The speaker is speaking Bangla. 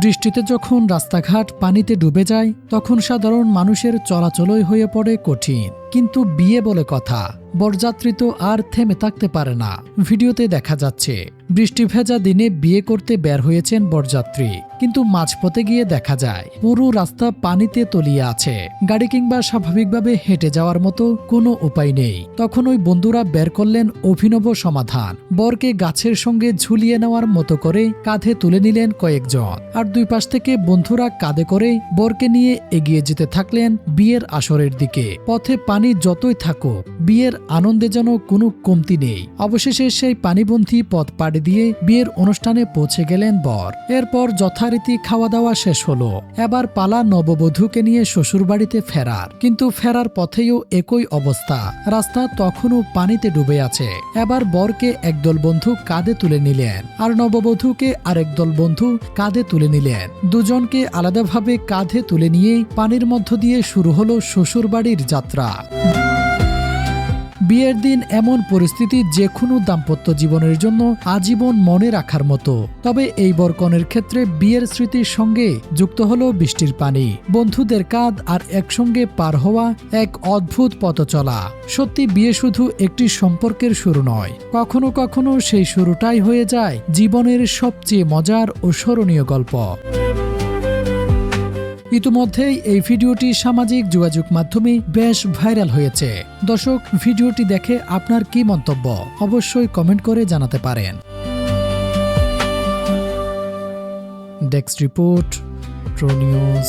বৃষ্টিতে যখন রাস্তাঘাট পানিতে ডুবে যায় তখন সাধারণ মানুষের চলাচলই হয়ে পড়ে কঠিন। কিন্তু বিয়ে বলে কথা, বরযাত্রী তো আর থেমে থাকতে পারে না। ভিডিওতে দেখা যাচ্ছে বৃষ্টি ভেজা দিনে বিয়ে করতে বের হয়েছেন বরযাত্রী, কিন্তু মাঝপথে গিয়ে দেখা যায় পুরো রাস্তা পানিতে তলিয়ে আছে। গাড়ি কিংবা স্বাভাবিকভাবে হেঁটে যাওয়ার মতো কোনো উপায় নেই। তখন ওই বন্ধুরা বের করলেন অভিনব সমাধান। বরকে গাছের সঙ্গে ঝুলিয়ে নেওয়ার মতো করে কাঁধে তুলে নিলেন কয়েকজন, আর দুই পাশ থেকে বন্ধুরা কাঁধে করে বরকে নিয়ে এগিয়ে যেতে থাকলেন বিয়ের আসরের দিকে। পথে পানি যতই থাকুক, বিয়ের আনন্দে যেন কোনো কমতি নেই। অবশেষে সেই পানিবন্ধী পথ পাড়ি দিয়ে বিয়ের অনুষ্ঠানে পৌঁছে গেলেন বর। এরপর যথারীতি খাওয়া দাওয়া শেষ হলো। এবার পালা নববধূকে নিয়ে শ্বশুরবাড়িতে ফেরার। কিন্তু ফেরার পথেও একই অবস্থা, রাস্তা তখনও পানিতে ডুবে আছে। এবার বরকে একদল বন্ধু কাঁধে তুলে নিলেন, আর নববধূকে আরেক দল বন্ধু কাঁধে তুলে নিলেন। দুজনকে আলাদাভাবে কাঁধে তুলে নিয়ে পানির মধ্য দিয়ে শুরু হলো শ্বশুরবাড়ির যাত্রা। বিয়ের দিন এমন পরিস্থিতি যে কোনো দাম্পত্য জীবনের জন্য আজীবন মনে রাখার মতো। তবে এই বরকনের ক্ষেত্রে বিয়ের স্মৃতির সঙ্গে যুক্ত হলো বৃষ্টির পানি, বন্ধুদের কাঁধ আর একসঙ্গে পার হওয়া এক অদ্ভুত পথ চলা। সত্যি বিয়ে শুধু একটি সম্পর্কের শুরু নয়, কখনো কখনো সেই শুরুটাই হয়ে যায় জীবনের সবচেয়ে মজার ও স্মরণীয় গল্প। ইতিমধ্যেই এই ভিডিওটি সামাজিক যোগাযোগ মাধ্যমে বেশ ভাইরাল হয়েছে। দর্শক, ভিডিওটি দেখে আপনার কি মন্তব্য অবশ্যই কমেন্ট করে জানাতে পারেন। Desk report, pro news.